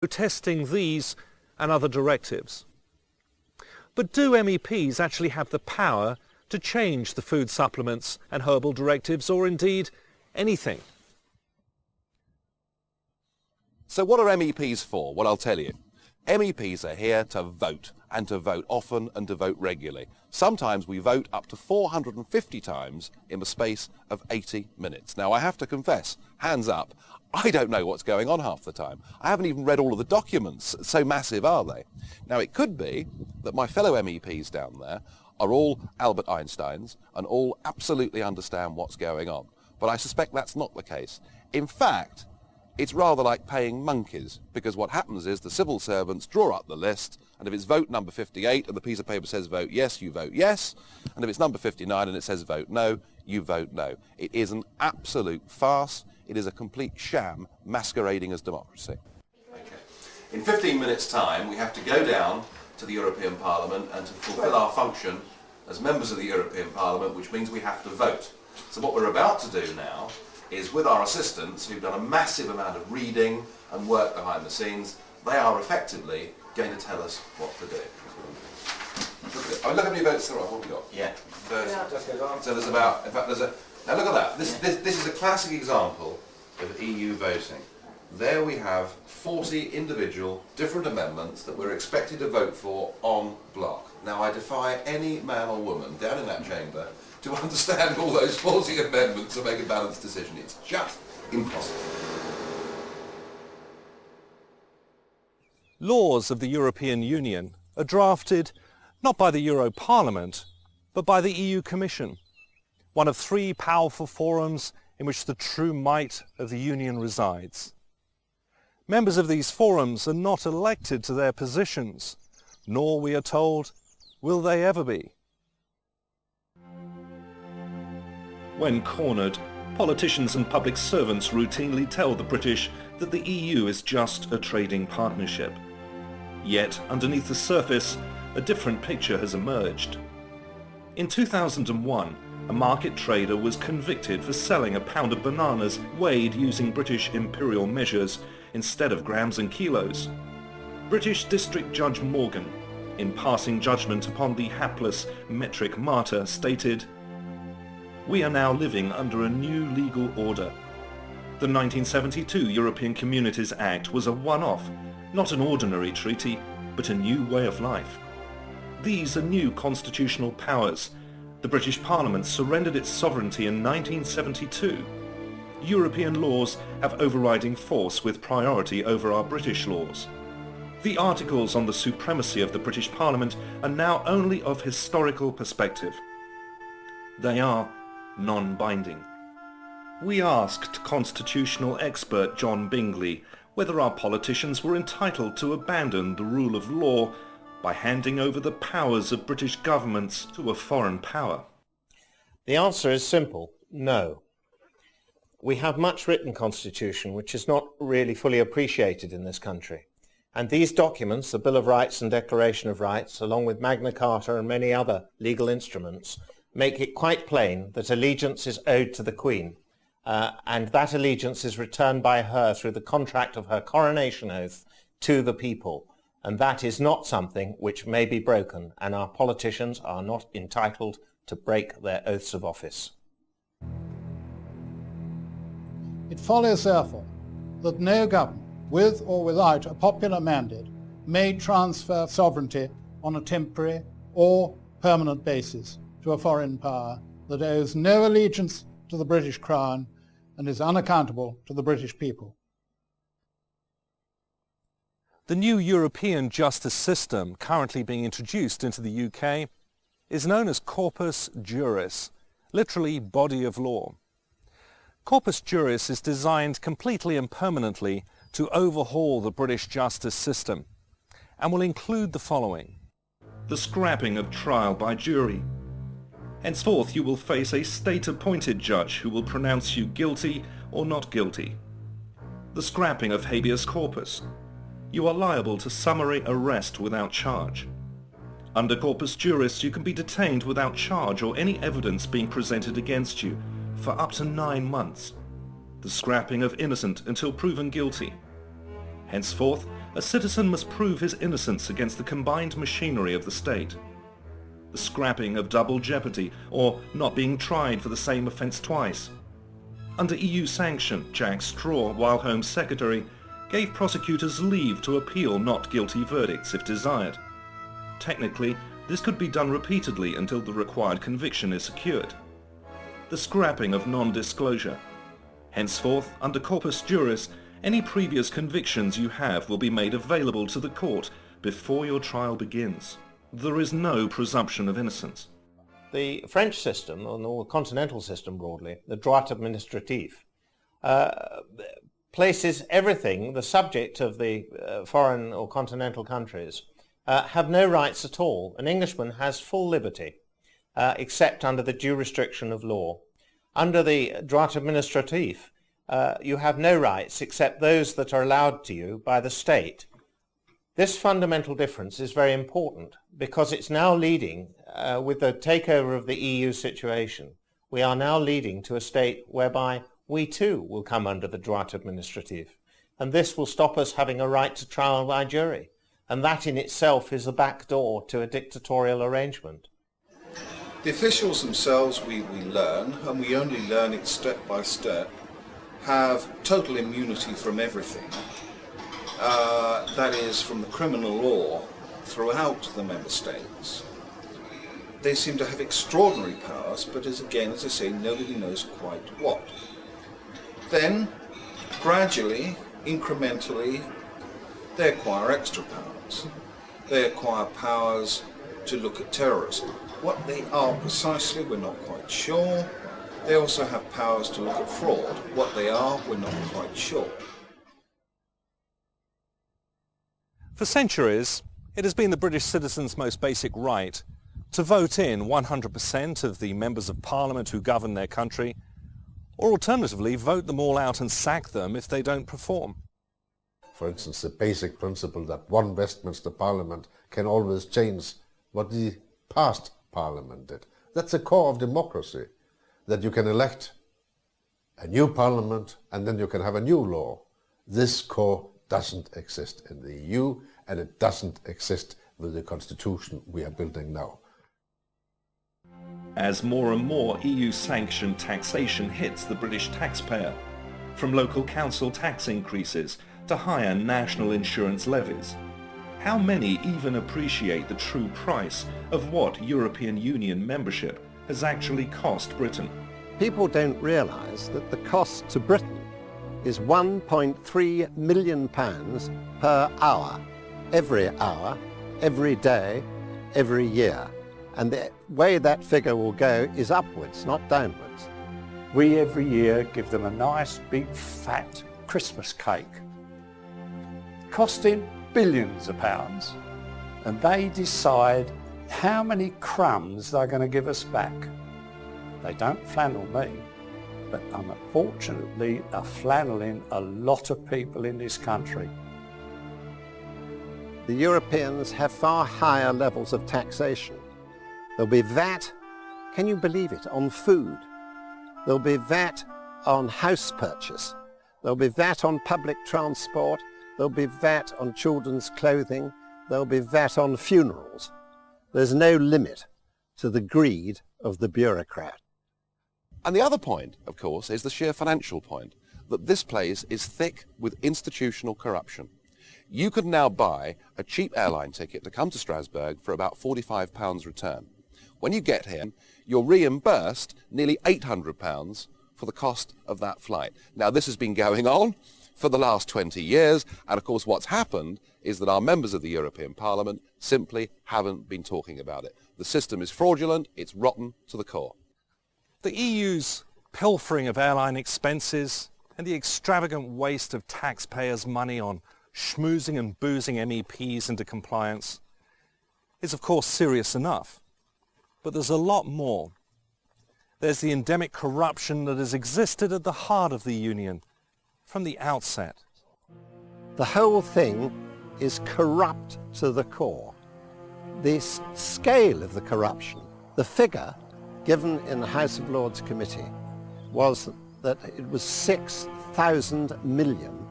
protesting these and other directives. But do MEPs actually have the power to change the food supplements and herbal directives, or indeed anything? So what are MEPs for? Well, I'll tell you. MEPs are here to vote, and to vote often and to vote regularly. Sometimes we vote up to 450 times in the space of 80 minutes. Now, I have to confess, hands up, I don't know what's going on half the time. I haven't even read all of the documents, so massive are they. Now, it could be that my fellow MEPs down there are all Albert Einsteins and all absolutely understand what's going on. But I suspect that's not the case. In fact, it's rather like paying monkeys, because what happens is the civil servants draw up the list, and if it's vote number 58 and the piece of paper says vote yes, you vote yes, and if it's number 59 and it says vote no, you vote no. It is an absolute farce. It is a complete sham masquerading as democracy. Okay. In 15 minutes' time, we have to go down to the European Parliament and to fulfil our function as members of the European Parliament, which means we have to vote. So what we're about to do now is, with our assistants who've done a massive amount of reading and work behind the scenes, they are effectively going to tell us what to do. Look at me votes. All right, what have we got? Yeah. So there's about, in fact, there's a, now look at that. This is a classic example of EU voting. There we have 40 individual different amendments that we're expected to vote for en bloc. Now, I defy any man or woman down in that chamber to understand all those 40 amendments and make a balanced decision. It's just impossible. Laws of the European Union are drafted not by the Euro Parliament, but by the EU Commission, one of three powerful forums in which the true might of the Union resides. Members of these forums are not elected to their positions, nor, we are told, will they ever be. When cornered, politicians and public servants routinely tell the British that the EU is just a trading partnership. Yet, underneath the surface, a different picture has emerged. In 2001, a market trader was convicted for selling a pound of bananas weighed using British imperial measures instead of grams and kilos. British District Judge Morgan, in passing judgment upon the hapless metric martyr, stated, "We are now living under a new legal order. The 1972 European Communities Act was a one-off, not an ordinary treaty, but a new way of life. These are new constitutional powers. The British Parliament surrendered its sovereignty in 1972. European laws have overriding force with priority over our British laws. The articles on the supremacy of the British Parliament are now only of historical perspective. They are non-binding." We asked constitutional expert John Bingley whether our politicians were entitled to abandon the rule of law by handing over the powers of British governments to a foreign power. The answer is simple, no. We have much written constitution which is not really fully appreciated in this country. And these documents, the Bill of Rights and Declaration of Rights, along with Magna Carta and many other legal instruments, make it quite plain that allegiance is owed to the Queen, and that allegiance is returned by her through the contract of her coronation oath to the people. And that is not something which may be broken, and our politicians are not entitled to break their oaths of office. It follows, therefore, that no government, with or without a popular mandate, may transfer sovereignty on a temporary or permanent basis to a foreign power that owes no allegiance to the British Crown and is unaccountable to the British people. The new European justice system currently being introduced into the UK is known as Corpus Juris, literally body of law. Corpus Juris is designed completely and permanently to overhaul the British justice system and will include the following: the scrapping of trial by jury. Henceforth you will face a state-appointed judge who will pronounce you guilty or not guilty. The scrapping of habeas corpus. You are liable to summary arrest without charge. Under Corpus Juris, you can be detained without charge or any evidence being presented against you for up to 9 months. The scrapping of innocent until proven guilty. Henceforth, a citizen must prove his innocence against the combined machinery of the state. The scrapping of double jeopardy, or not being tried for the same offence twice. Under EU sanction, Jack Straw, while Home Secretary, gave prosecutors leave to appeal not guilty verdicts if desired. Technically, this could be done repeatedly until the required conviction is secured. The scrapping of non-disclosure. Henceforth, under corpus juris, any previous convictions you have will be made available to the court before your trial begins. There is no presumption of innocence. The French system, or the continental system broadly, the droit administratif, places everything, the subject of the foreign or continental countries, have no rights at all. An Englishman has full liberty, except under the due restriction of law. Under the droit administratif, you have no rights except those that are allowed to you by the state. This fundamental difference is very important because it's now leading, with the takeover of the EU situation, we are now leading to a state whereby we too will come under the droit administratif. And this will stop us having a right to trial by jury. And that in itself is the back door to a dictatorial arrangement. The officials themselves, we learn, and we only learn it step by step, have total immunity from everything. That is, from the criminal law throughout the member states. They seem to have extraordinary powers, but as I say, nobody knows quite what. Then, gradually, incrementally, they acquire extra powers. They acquire powers to look at terrorism. What they are precisely, we're not quite sure. They also have powers to look at fraud. What they are, we're not quite sure. For centuries, it has been the British citizen's most basic right to vote in 100% of the members of Parliament who govern their country, or alternatively vote them all out and sack them if they don't perform. For instance, the basic principle that one Westminster Parliament can always change what the past Parliament did. That's the core of democracy, that you can elect a new Parliament and then you can have a new law. This core doesn't exist in the EU, and it doesn't exist with the constitution we are building now. As more and more EU-sanctioned taxation hits the British taxpayer, from local council tax increases to higher national insurance levies, how many even appreciate the true price of what European Union membership has actually cost Britain? People don't realise that the cost to Britain is £1.3 million per hour, every day, every year. And the way that figure will go is upwards, not downwards. We every year give them a nice big fat Christmas cake, costing billions of pounds, and they decide how many crumbs they're going to give us back. They don't flannel me, but unfortunately are flanneling a lot of people in this country. The Europeans have far higher levels of taxation. There'll be VAT, can you believe it, on food. There'll be VAT on house purchase. There'll be VAT on public transport. There'll be VAT on children's clothing. There'll be VAT on funerals. There's no limit to the greed of the bureaucrat. And the other point, of course, is the sheer financial point, that this place is thick with institutional corruption. You could now buy a cheap airline ticket to come to Strasbourg for about £45 return. When you get here, you're reimbursed nearly £800 for the cost of that flight. Now, this has been going on for the last 20 years, and of course what's happened is that our members of the European Parliament simply haven't been talking about it. The system is fraudulent, it's rotten to the core. The EU's pilfering of airline expenses and the extravagant waste of taxpayers' money on schmoozing and boozing MEPs into compliance is of course serious enough. But there's a lot more. There's the endemic corruption that has existed at the heart of the Union from the outset. The whole thing is corrupt to the core. The scale of the corruption, the figure given in the House of Lords Committee was that it was £6,000 million